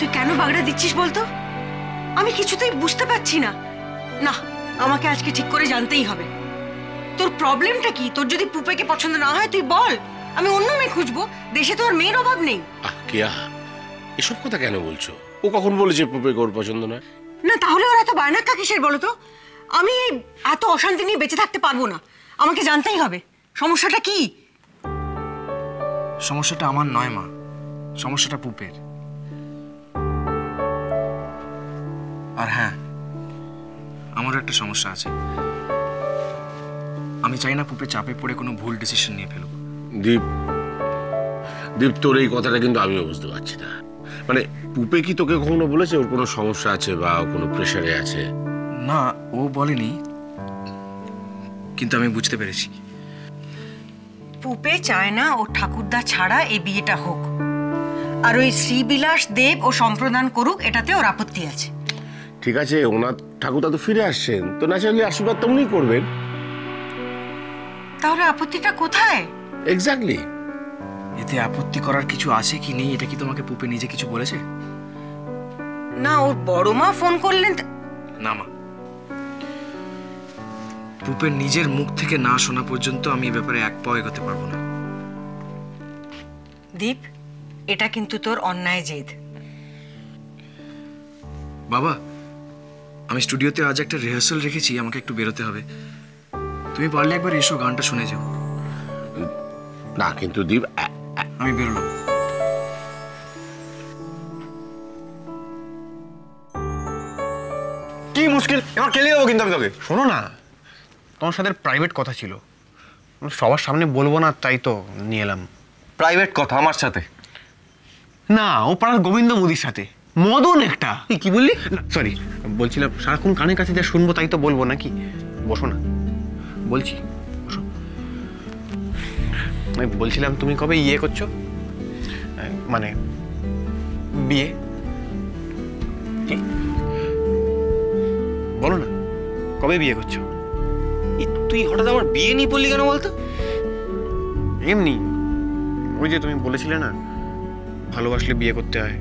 তুই কেন বাগড়া দিচ্ছিস বলতো? আমি কিছুতেই বুঝতে পারছি না। না, আমাকে আজকে ঠিক করে জানতেই হবে তোর প্রবলেমটা কি। তোর যদি পুপেকে পছন্দ না হয় তুই বল, আমি অন্য মেয়ে খুঁজবো। দেশে তো আর মেয়ের অভাব নেই। কেয়া, এসব কথা কেন বলছো? ও কখন বলেছে পুপেকে ওর পছন্দ নয়? না, তাহলে ওর এত বায়নাক্কা কিসের বলো তো? আমি এত অশান্তি নিয়ে বেঁচে থাকতে পারবো না। আমাকে জানতেই হবে সমস্যাটা কি। সমস্যাটা আমার নয় মা, সমস্যাটা পুপের। আর হ্যাঁ, আমারও একটা সমস্যা আছে। আমি চাই না পুপে চাপে পড়ে কোনো ভুল ডিসিশন নিয়ে ফেলুক। দীপ, দীপ তোর এই কথাটা কিন্তু আমিও বুঝতে পারছি না। মানে পুপে কি তোকে কখনো বলেছে ওর কোনো সমস্যা আছে বা কোনো প্রেশারে আছে? না, ও বলেনি, কিন্তু আমি বুঝতে পেরেছি। পুপে চায় না ও ঠাকুরদা ছাড়া এই বিয়েটা হোক, আর ওই শ্রীবিলাস দেব ও সম্প্রদান করুক, এটাতে ওর আপত্তি আছে। ঠিক আছে, ওনার ঠাকুরদা তো ফিরে আসছেন, তো ন্যাচারালি আশীর্বাদ তো উনিই করবেন। তাহলে আপত্তিটা কোথায়? এক্স্যাক্টলি। এতে আপত্তি করার কিছু আছে কি নেই এটা কি তোমাকে পুপে নিজে কিছু বলেছে? না, ওর বড় মা ফোন করলেন। না মা, পুপের নিজের মুখ থেকে না শোনা পর্যন্ত আমি এ ব্যাপারে এক পাও এগোতে পারবো না। দীপ, এটা কিন্তু তোর অন্যায় জেদ। বাবা, আমি স্টুডিওতে আজ একটা রিহার্সাল রেখেছি, আমাকে একটু বেরোতে হবে। তুমি পারলে একবার এসো, গানটা শুনে যাও। না কিন্তু দীপ, আমি বেরোলাম। কি মুশকিল, এবার খেলে দেবো কিন্তু আমি তোকে। শোনো না, তোমার সাথে প্রাইভেট কথা ছিল, সবার সামনে বলবো না, তাই তো নিয়ে এলাম। প্রাইভেট কথা আমার সাথে না, ও পাড়ার গোবিন্দ মুদির সাথে। মদন একটা। কি বললি? সরি, বলছিলাম সারাক্ষণ কানের কাছে যা শুনবো তাই তো বলবো নাকি। বসো না, বলছি বসো। আমি বলছিলাম তুমি কবে ইয়ে করছো, মানে বিয়ে? কি বলো না, কবে বিয়ে করছো? তুই হঠাৎ আমার বিয়ে নিয়ে পড়লি কেন বলতো? এমনি, ওই যে তুমি বলেছিলে না ভালোবাসলে বিয়ে করতে হয়।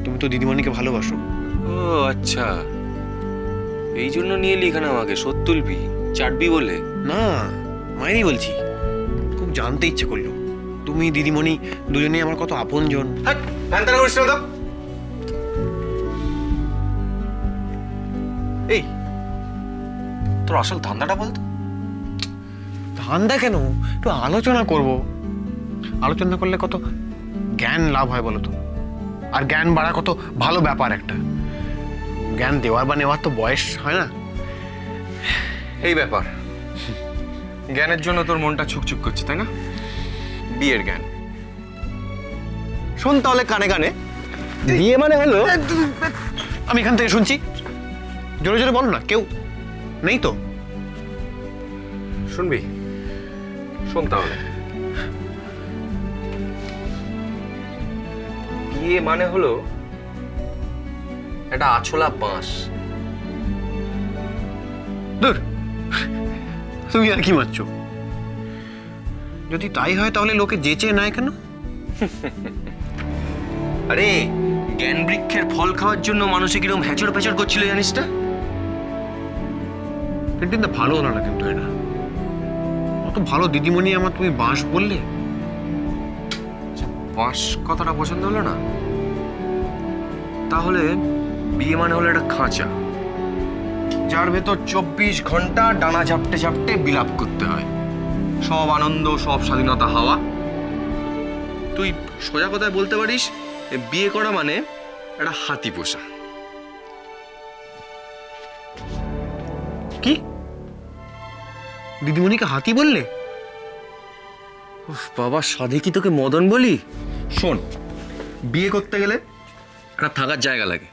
তুমি তো দিদিমণিকে ভালোবাসো। ও আচ্ছা, এই জন্য নিয়ে এলি এখানে আমাকে শোধ তুলবি, চাটবি বলে? না, মায়েরই বলছি, খুব জানতে ইচ্ছে করলো। তুমি দিদিমণি দুজনেই আমার কত আপনজন। এই তোর আসল ধান্দাটা বলতো? ধান্দা কেন, একটু আলোচনা করব। আলোচনা করলে কত জ্ঞান লাভ হয় বলো তো। আর জ্ঞান বাড়া কত ভালো ব্যাপার একটা। জ্ঞান দেওয়ার বা নেওয়ার তো বয়স হয় না। এই ব্যাপার, জ্ঞানের জন্য তোর মনটা ছুকছুক করছে তাই না? বিয়ের জ্ঞান শোন তাহলে কানে কানে, বিয়ে মানে হলো। আমি এখান থেকে শুনছি, জোরে জোরে বলো না, কেউ নেই তো? শুনবি? শোন তাহলে, বিয়ে মানে হলো একটা আছলা বাঁশ। দূর, তুমি আর কি মারছো? যদি তাই হয় তাহলে লোকে যেচে নেয় কেন? আরে জ্ঞান বৃক্ষের ফল খাওয়ার জন্য মানুষে কিরকম হ্যাচড় প্যাচড় করছিল জানিস না? কিন্তু ভালো হলো না কিন্তু এটা। অত ভালো দিদিমণি আমার, তুমি বাঁশ বললে। বাঁশ কথাটা পছন্দ হলো না? তাহলে বিয়ে মানে হলো একটা খাঁচা, যার ভেতর 24 ঘন্টা ডানা ঝাপটে ঝাপটে বিলাপ করতে হয়। সব আনন্দ, সব স্বাধীনতা হাওয়া। তুই সোজা কথায় বলতে পারিস বিয়ে করা মানে একটা হাতি পোষা। কি দিদিমণিকে হাতি বললে? বাবা, সাধে কি তোকে মদন বলি? শোন, বিয়ে করতে গেলে একটা থাকার জায়গা লাগে,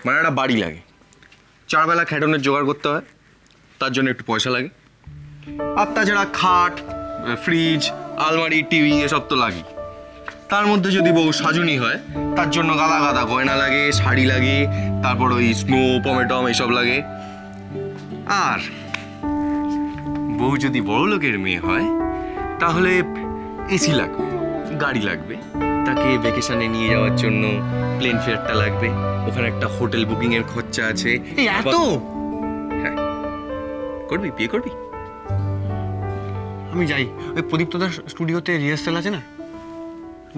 মানে একটা বাড়ি লাগে। 4 বেলা খেটনের জোগাড় করতে হয়, তার জন্য একটু পয়সা লাগে। আর তাছাড়া খাট, ফ্রিজ, আলমারি, টিভি এসব তো লাগে। তার মধ্যে যদি বউ সাজুনি হয়, তার জন্য গাদা গাদা গয়না লাগে, শাড়ি লাগে, তারপর ওই স্নো পমেটম এইসব লাগে। আর বউ যদি বড় লোকের মেয়ে হয় তাহলে এসি লাগবে, গাড়ি লাগবে, তাকে ভ্যাকেশনে নিয়ে যাওয়ার জন্য প্লেন ফেয়ারটা লাগবে, ওখানে একটা হোটেল বুকিং এর খরচা আছে। এই এত? হ্যাঁ, করবি, বিয়ে করবি? আমি যাই, ওই প্রদীপ্তদার স্টুডিওতে রিহার্সাল আছে না,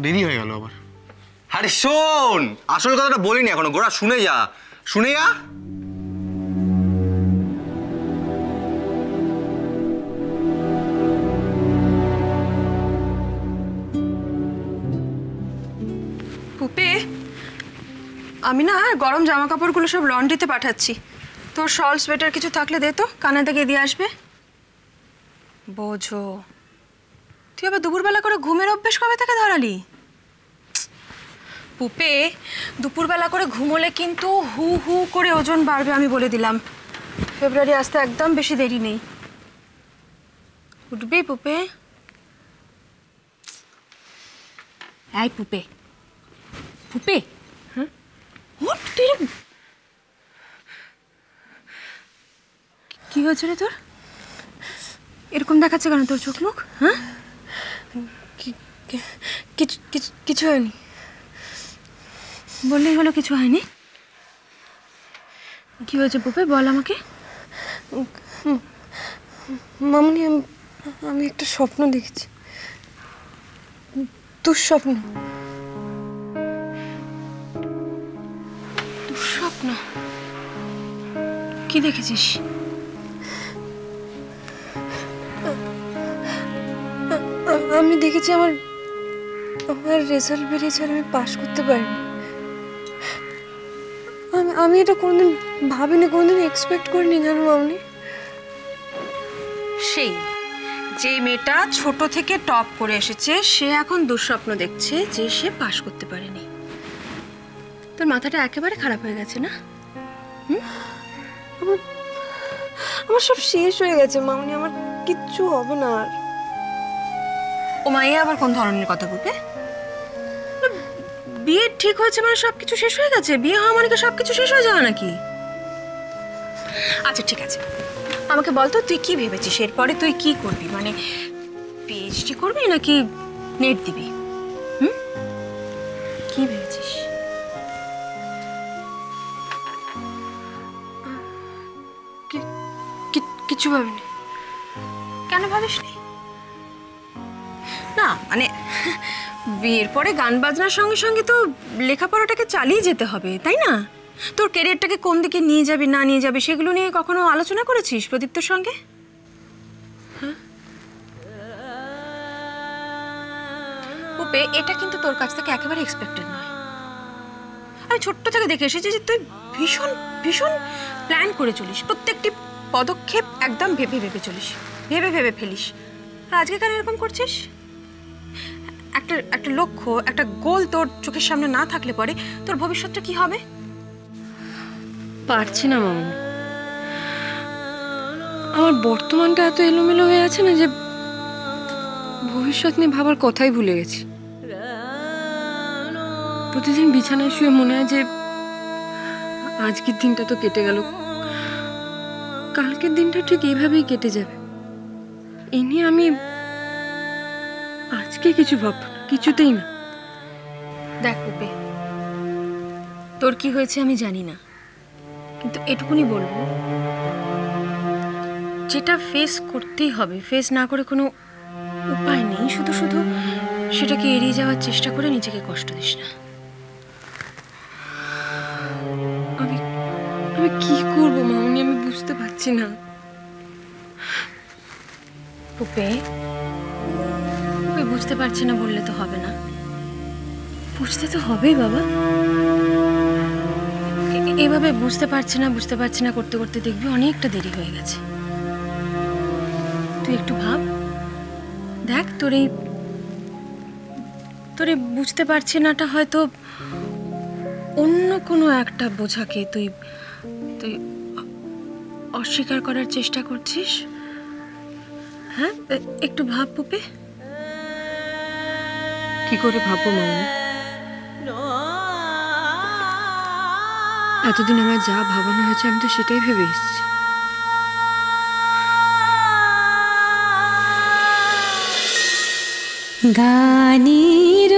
দেরি হয়ে গেল আবার। আরে শোন, আসল কথাটা বলিনি এখনো, গোড়া শুনে যা, শুনে যা। পুপে, আমি না গরম জামা কাপড়গুলো সব লন্ড্রিতে পাঠাচ্ছি। তোর শল সোয়েটার কিছু থাকলে দে তো, কানে থেকে দিয়ে আসবে। বোঝো, তুই আবার দুপুরবেলা করে ঘুমের অভ্যেস কবে থেকে ধরালি? পুপে, দুপুরবেলা করে ঘুমোলে কিন্তু হু হু করে ওজন বাড়বে, আমি বলে দিলাম। ফেব্রুয়ারি আসতে একদম বেশি দেরি নেই। উঠবি পুপে? এই পুপে, পুপে, হ্যাঁ উঠ, তুই কি হয়েছে রে তোর? এরকম দেখাচ্ছে কেন তোর চোখ মুখ? হ্যাঁ, কিছু হয়নি বললেই হলো, কিছু হয়নি। কি হয়েছে পুপে, বল আমাকে। মামনি, আমি একটা স্বপ্ন দেখেছি, দুঃস্বপ্ন। দুঃস্বপ্ন? কি দেখেছিস? আমি দেখেছি আমার রেজাল্ট বেরিয়েছে আর আমি পাস করতে পারিনি। আমি এটা কোনোদিন ভাবিনি, কোনোদিন এক্সপেক্ট করিনি, জানো মামনি। সেই যে মেয়েটা ছোট থেকে টপ করে এসেছে, সে এখন দুঃস্বপ্ন দেখছে যে সে পাশ করতে পারেনি। তোর মাথাটা একেবারে খারাপ হয়ে গেছে না? আমার সব শেষ হয়ে গেছে মামনি, আমার কিচ্ছু হবে না আর। ও মা, এ আবার কোন ধরনের কথা বলবে? বিয়ে ঠিক হয়েছে মানে সবকিছু শেষ হয়ে গেছে? বিয়ে হওয়া মানে কি সবকিছু শেষ হয়ে যাওয়া নাকি? আচ্ছা ঠিক আছে, আমাকে বল তো তুই কি ভেবেছিস, এরপরে তুই কি করবি? মানে পিএইচডি করবি নাকি নেট দিবি? কি ভেবেছিস? কিছু ভাবিনি। কেন ভাবিসনি? না মানে বিয়ের পরে গান বাজনার সঙ্গে সঙ্গে তো লেখাপড়াটাকে চালিয়ে যেতে হবে, তাই না? তোর ক্যারিয়ারটাকে কোন দিকে নিয়ে যাবি না নিয়ে যাবি সেগুলো নিয়ে কখনো আলোচনা করেছিস প্রদীপ্তর সঙ্গে? উপে, এটা কিন্তু তোর কাছ থেকে একেবারে এক্সপেক্টেড নয়। আমি ছোট্ট থেকে দেখে এসেছি যে তুই ভীষণ ভীষণ প্ল্যান করে চলিস, প্রত্যেকটি পদক্ষেপ একদম ভেবে ভেবে চলিস, ভেবে ভেবে ফেলিস। আর আজকে কেন এরকম করছিস? একটা লক্ষ্য, একটা গোল তোর চোখের সামনে না থাকলে পরে তোর ভবিষ্যৎটা কি হবে? পারছি না মামনি, আমার বর্তমানটা এত এলোমেলো হয়ে আছে না যে ভবিষ্যৎ নিয়ে ভাবার কথাই ভুলে গেছি। প্রতিদিন বিছানায় শুয়ে মনে হয় যে আজকের দিনটা তো কেটে গেল, কালকের দিনটা ঠিক এইভাবেই কেটে যাবে। এই নিয়ে আমি আজকে কিছু ভাবব না, কিছুতেই না। দেখ উপে, তোর কি হয়েছে আমি জানি না, কিন্তু এটুকুনি বলবো, যেটা ফেস করতেই হবে, ফেস না করে কোনো উপায় নেই। শুধু শুধু সেটাকে এড়িয়ে যাওয়ার চেষ্টা করে নিজেকে কষ্ট দিস না। আমি কি করবো মামনি, আমি বুঝতে পারছি না। উপে, বুঝতে পারছি না বললে তো হবে না, বুঝতে তো হবেই বাবা। এভাবে বুঝতে পারছি না করতে করতে দেখবি অনেকটা দেরি হয়ে গেছে। তুই একটু ভাব, দেখ তোর এই বুঝতে পারছি নাটা হয়তো অন্য কোনো একটা বোঝাকে তুই অস্বীকার করার চেষ্টা করছিস। হ্যাঁ, একটু ভাব পুপে। কি করে ভাববো মামনি? এতদিন আমার যা ভাবানো হয়েছে আমি তো সেটাই ভেবে এসেছি। গানের